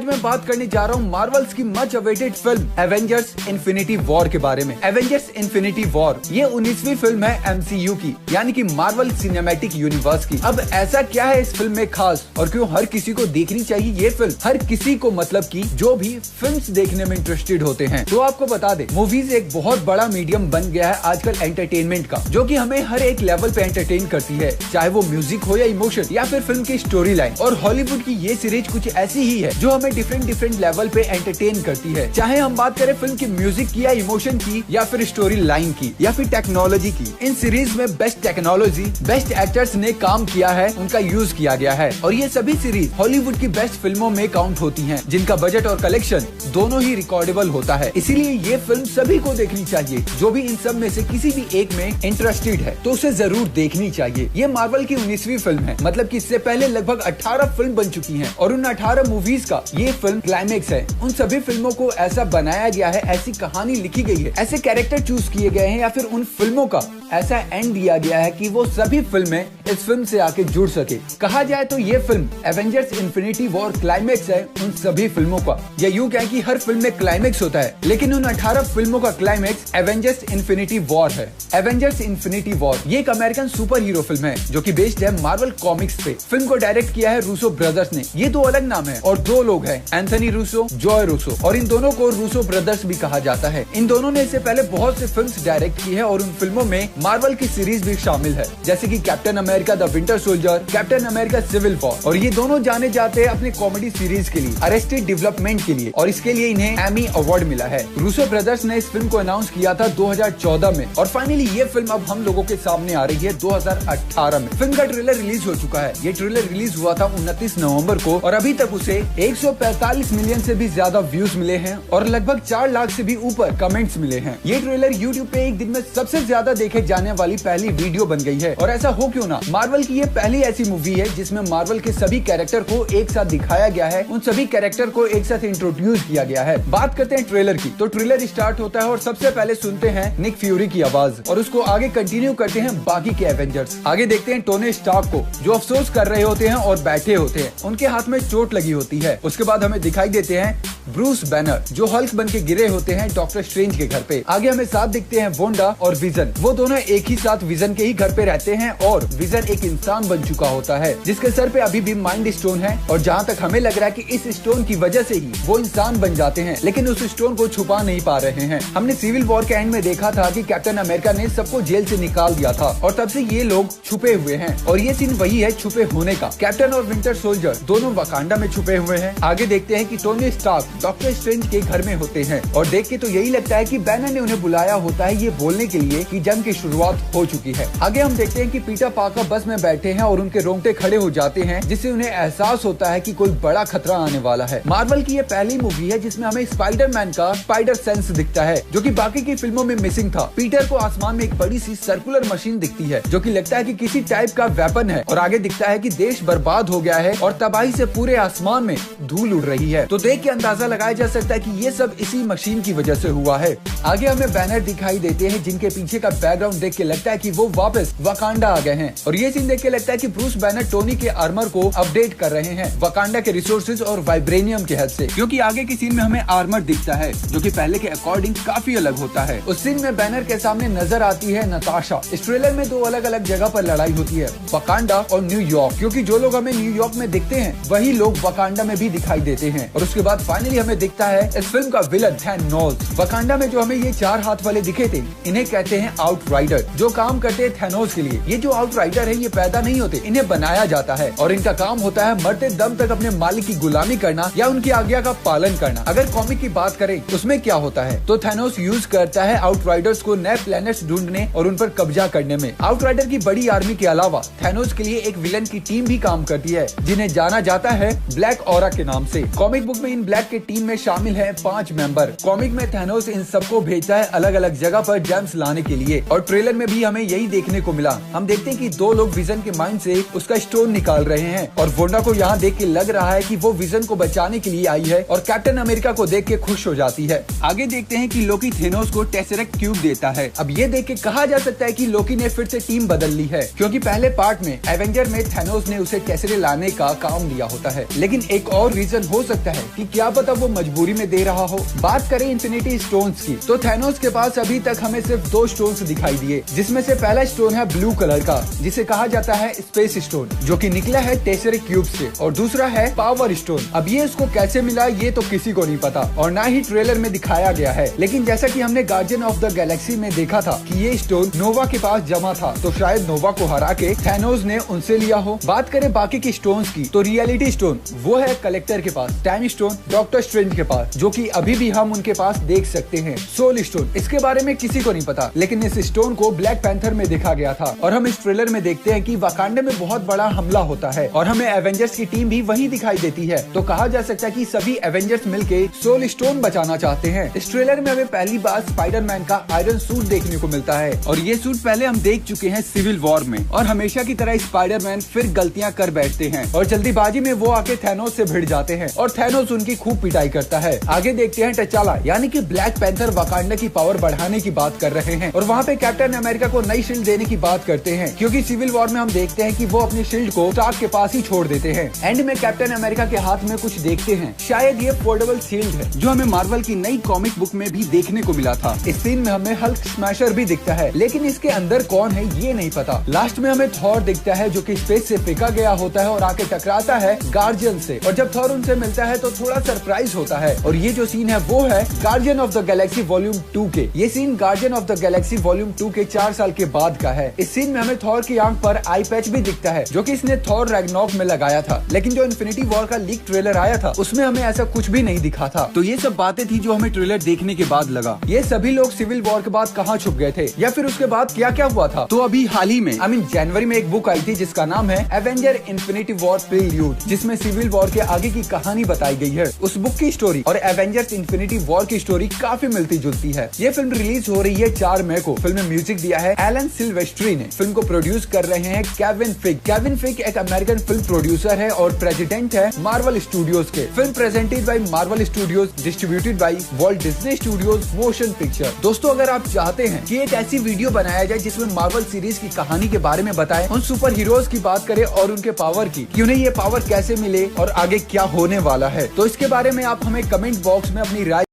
आज मैं बात करने जा रहा हूँ मार्वल्स की much awaited film Avengers infinity war के बारे में। एवेंजर्स इन्फिनिटी वॉर ये 19वीं फिल्म है MCU की, यानी कि मार्वल सिनेमैटिक यूनिवर्स की। अब ऐसा क्या है इस फिल्म में खास और क्यों हर किसी को देखनी चाहिए ये फिल्म? हर किसी को मतलब कि जो भी फिल्म्स देखने में इंटरेस्टेड होते हैं। तो आपको बता दे, मूवीज एक बहुत बड़ा मीडियम बन गया है आजकल एंटरटेनमेंट का, जो कि हमें हर एक लेवल पे एंटरटेन करती है, चाहे वो म्यूजिक हो या इमोशन या फिर फिल्म की स्टोरी लाइन। और हॉलीवुड की ये सीरीज कुछ ऐसी ही है जो हमें डिफरेंट लेवल पे एंटरटेन करती है, चाहे हम बात करें फिल्म की म्यूजिक की या इमोशन की या फिर स्टोरी लाइन की या फिर टेक्नोलॉजी की। इन सीरीज में बेस्ट टेक्नोलॉजी, बेस्ट एक्टर्स ने काम किया है, उनका यूज किया गया है। और ये सभी सीरीज हॉलीवुड की बेस्ट फिल्मों में काउंट होती हैं, जिनका बजट और कलेक्शन दोनों ही रिकॉर्डेबल होता है। इसीलिए ये फिल्म सभी को देखनी चाहिए। जो भी इन सब में से किसी भी एक में इंटरेस्टेड है तो उसे जरूर देखनी चाहिए। ये मार्वल की 19वीं फिल्म है, मतलब कि इससे पहले लगभग 18 फिल्म बन चुकी हैं और उन 18 मूवीज का ये फिल्म क्लाइमेक्स है। उन सभी फिल्मों को ऐसा बनाया गया है, ऐसी कहानी लिखी गई है, ऐसे कैरेक्टर चूज किए गए हैं या फिर उन फिल्मों का ऐसा एंड दिया गया है कि वो सभी फिल्में इस फिल्म से आके जुड़ सके। कहा जाए तो ये film Avengers infinity war climax है उन सभी फिल्मों का, या यूं कहें कि हर फिल्म में क्लाइमेक्स होता है, लेकिन उन 18 फिल्मों का क्लाइमेक्स एवेंजर्स इन्फिनिटी वॉर है। एवेंजर्स इन्फिनिटी वॉर ये एक अमेरिकन सुपर हीरो फिल्म है जो कि बेस्ड है मार्वल कॉमिक्स पे। फिल्म को डायरेक्ट किया है रूसो ब्रदर्स ने। ये दो अलग नाम है और दो लोग हैं, एंथनी रूसो, जॉय रूसो, और इन दोनों को रूसो ब्रदर्स भी कहा जाता है। इन दोनों ने इससे पहले बहुत से फिल्म्स डायरेक्ट की है और उन फिल्मों में मार्वल की सीरीज भी शामिल है, जैसे कि Captain America the Winter Soldier, Captain America Civil War. और ये दोनों जाने जाते हैं अपने कॉमेडी सीरीज के लिए, अरेस्टेड डेवलपमेंट के लिए, और इसके लिए इन्हें एमी अवार्ड मिला है। रूसो ब्रदर्स ने इस फिल्म को अनाउंस किया था 2014 में और फाइनली ये फिल्म अब हम लोगों के सामने आ रही है 2018 में। फिल्म का ट्रेलर रिलीज हो चुका है। ये ट्रेलर रिलीज हुआ था 29 नवंबर को और अभी तक उसे 145 मिलियन से भी ज्यादा व्यूज मिले हैं और लगभग 4 लाख से भी ऊपर कमेंट्स मिले हैं। ये ट्रेलर यूट्यूब पे एक दिन में सबसे ज्यादा देखे जाने वाली पहली वीडियो बन गई है। और ऐसा हो क्यों ना, मार्वल की ये पहली ऐसी मूवी है जिसमें मार्वल के सभी कैरेक्टर को एक साथ दिखाया गया है, उन सभी कैरेक्टर को एक साथ इंट्रोड्यूस किया गया है। बात करते हैं ट्रेलर की, तो ट्रेलर स्टार्ट होता है और सबसे पहले सुनते हैं निक फ्यूरी की आवाज और उसको आगे कंटिन्यू करते हैं बाकी के एवेंजर्स। आगे देखते हैं टोनी स्टार्क को जो अफसोस कर रहे होते हैं और बैठे होते हैं, उनके हाथ में चोट लगी होती है। उसके बाद हमें दिखाई देते हैं ब्रूस बैनर जो हल्क बन के गिरे होते हैं डॉक्टर स्ट्रेंज के घर पे। आगे हमें साथ दिखते हैं वोंडा और विजन, वो दोनों एक ही साथ विजन के ही घर पे रहते हैं और विजन एक इंसान बन चुका होता है जिसके सर पे अभी भी माइंड स्टोन है और जहाँ तक हमें लग रहा है कि इस स्टोन की वजह से ही वो इंसान बन जाते हैं, लेकिन उस स्टोन को छुपा नहीं पा रहे हैं। हमने सिविल वॉर के एंड में देखा था कि कैप्टन अमेरिका ने सबको जेल से निकाल दिया था और तब से ये लोग छुपे हुए हैं और ये सीन वही है छुपे होने का। कैप्टन और विंटर सोल्जर दोनों वकांडा में छुपे हुए हैं। आगे देखते हैं कि टोनी स्टार्क डॉक्टर स्ट्रेंज के घर में होते हैं और देख के तो यही लगता है कि बैनर ने उन्हें बुलाया होता है ये बोलने के लिए कि जंग की शुरुआत हो चुकी है। आगे हम देखते हैं कि पीटर पार्कर बस में बैठे हैं और उनके रोंगटे खड़े हो जाते हैं, जिससे उन्हें एहसास होता है कि कोई बड़ा खतरा आने वाला है। मार्वल की ये पहली मूवी है जिसमें हमें स्पाइडरमैन का स्पाइडर सेंस दिखता है, जो कि बाकी की फिल्मों में मिसिंग था। पीटर को आसमान में एक बड़ी सी सर्कुलर मशीन दिखती है जो कि लगता है कि किसी टाइप का वेपन है और आगे दिखता है कि देश बर्बाद हो गया है और तबाही से पूरे आसमान में धूल उड़ रही है। तो देख के अंदाजा लगाया जा सकता है कि ये सब इसी मशीन की वजह से हुआ है। आगे हमें बैनर दिखाई देते हैं जिनके पीछे का बैकग्राउंड देख के लगता है कि वो वापस वकांडा आ गए हैं और ये सीन देख के लगता है कि ब्रूस बैनर टोनी के आर्मर को अपडेट कर रहे हैं वकांडा के रिसोर्सेज और वाइब्रेनियम के हेल्प से, क्योंकि आगे की सीन में हमें आर्मर दिखता है जो कि पहले के अकॉर्डिंग काफी अलग होता है। उस सीन में बैनर के सामने नजर आती है नताशा। इस ट्रेलर में दो अलग अलग जगह पर लड़ाई होती है, वकांडा और न्यूयॉर्क, क्योंकि जो लोग हमें न्यूयॉर्क में दिखते हैं वही लोग वकांडा में भी दिखाई देते हैं। और उसके बाद फाइनली हमें दिखता है इस फिल्म का विलन थैनोस। वकांडा में जो हमें ये 4 हाथ वाले दिखे थे इन्हें कहते हैं आउटराइडर, जो काम करते हैं थैनोस के लिए। ये जो आउटराइडर है ये पैदा नहीं होते, इन्हें बनाया जाता है और इनका काम होता है मरते दम तक अपने मालिक की गुलामी करना या उनकी आज्ञा का पालन करना। अगर कॉमिक की बात करें उसमें क्या होता है तो थैनोस यूज करता है आउटराइडर्स को नए प्लैनेट्स ढूंढने और उन पर कब्जा करने में। आउटराइडर की बड़ी आर्मी के अलावा थैनोस के लिए एक विलन की टीम भी काम करती है जिन्हें जाना जाता है ब्लैक ऑरा के नाम से। कॉमिक बुक में इन ब्लैक के टीम में शामिल है 5 मेंबर। कॉमिक में थैनोस इन सबको भेजता है अलग अलग जगह पर जेम्स लाने के लिए, और ट्रेलर में भी हमें यही देखने को मिला। हम देखते हैं कि 2 लोग विजन के माइंड से उसका स्टोन निकाल रहे हैं, और वोंडा को यहाँ देख के लग रहा है कि वो विजन को बचाने के लिए आई है, और कैप्टन अमेरिका को देख के खुश हो जाती है। आगे देखते हैं कि लोकी थेनोस को टेसरेक्ट क्यूब देता है। अब ये देख के कहा जा सकता है कि लोकी ने फिर से टीम बदल ली है, क्योंकि पहले पार्ट में एवेंजर में थेनोस ने उसे टेसरे लाने का काम लिया होता है। लेकिन एक और रीजन हो सकता है कि क्या पता वो मजबूरी में दे रहा हो। बात करें इन्फिनिटी स्टोन्स की, तो थेनोस के पास अभी तक हमें सिर्फ 2 स्टोन्स दिखाई दिए, जिसमें से पहला स्टोन है ब्लू कलर का, जिसे कहा जाता है स्पेस स्टोन, जो कि निकला है टेसरेक्ट क्यूब से, और दूसरा है पावर स्टोन। अब ये इसको कैसे मिला ये तो किसी को नहीं पता, और ना ही ट्रेलर में दिखाया गया है। लेकिन जैसा कि हमने गार्डियन ऑफ द गैलेक्सी में देखा था कि ये स्टोन नोवा के पास जमा था, तो शायद नोवा को हरा के थैनोस ने उनसे लिया हो। बात करें बाकी की स्टोन्स की, तो रियलिटी स्टोन वो है कलेक्टर के पास, टाइम स्टोन डॉक्टर स्ट्रेंज के पास, जो कि अभी भी हम उनके पास देख सकते हैं। सोल स्टोन, इसके बारे में किसी को नहीं पता, लेकिन इस स्टोन को ब्लैक पैंथर में देखा गया था, और हम इस ट्रेलर में देखते हैं कि वाकांडा में बहुत बड़ा हमला होता है, और हमें एवेंजर्स की टीम भी वहीं दिखाई देती है। तो कहा जा सकता है कि सभी एवेंजर्स मिलके सोल स्टोन बचाना चाहते हैं। इस ट्रेलर में हमें पहली बार स्पाइडरमैन का आयरन सूट देखने को मिलता है, और ये सूट पहले हम देख चुके हैं सिविल वॉर में, और हमेशा की तरह स्पाइडरमैन फिर गलतियां कर बैठते हैं, और जल्दीबाजी में वो आके थैनोस से भिड़ जाते हैं, और थैनोस उनकी खूब पिटाई करता है। आगे देखते हैं टचाला यानी कि ब्लैक पैंथर वाकांडा की पावर बढ़ाने की बात कर रहे हैं, और वहाँ पे कैप्टन अमेरिका को नई शील्ड देने की बात करते हैं, क्योंकि सिविल वॉर में हम देखते हैं कि वो अपनी शील्ड को स्टार्क के पास ही छोड़ देते हैं। एंड में कैप्टन अमेरिका के हाथ में कुछ देखते हैं, शायद ये फोल्डेबल शील्ड है, जो हमें मार्वल की नई कॉमिक बुक में भी देखने को मिला था। इस सीन में हमें हल्क स्मैशर भी दिखता है, लेकिन इसके अंदर कौन है ये नहीं पता। लास्ट में हमें थॉर दिखता है, जो कि स्पेस से फेंका गया होता है और आके टकराता है गार्जियन से, और जब थॉर उनसे मिलता है तो थोड़ा सरप्राइज होता है। और ये जो सीन है वो है Guardian of the Galaxy volume 2 के। ये scene Guardian of the Galaxy volume 2 के 4 साल के बाद का है। इस सीन में हमें थॉर की आंख पर आई पैच भी दिखता है, जो कि इसने थॉर रैग्नारोक में लगाया था, लेकिन जो इन्फिनिटी वॉर का लीक ट्रेलर आया था उसमें हमें ऐसा कुछ भी नहीं दिखा था। तो ये सब बातें थी जो हमें ट्रेलर देखने के बाद लगा। ये सभी लोग सिविल वॉर के बाद कहाँ छुप गए थे, या फिर उसके बाद क्या क्या हुआ था। तो अभी हाल ही में जनवरी में एक बुक आई थी जिसका नाम है एवेंजर इन्फिनिटी वॉर प्रील्यूड, जिसमें सिविल वॉर के आगे की कहानी बताई गई है। उस बुक की स्टोरी और एवेंजर्स इन्फिनिटी वॉर की स्टोरी काफी मिलती जुलती है। ये फिल्म रिलीज हो रही है 4 मई को। फिल्म में म्यूजिक दिया है एलन सिल्वेस्ट्री ने। फिल्म को प्रोड्यूस कर रहे हैं केविन फिग। केविन फिग एक अमेरिकन फिल्म प्रोड्यूसर है और प्रेसिडेंट है मार्वल स्टूडियोज के। Film presented by Marvel studios, distributed by Walt Disney studios motion picture. दोस्तों, अगर आप चाहते हैं कि एक ऐसी वीडियो बनाया जाए जिसमें मार्वल सीरीज की कहानी के बारे में बताएं, उन सुपर हीरोज की बात करें और उनके पावर की, कि उन्हें ये पावर कैसे मिले और आगे क्या होने वाला है, तो इसके बारे में आप हमें कमेंट बॉक्स में अपनी राय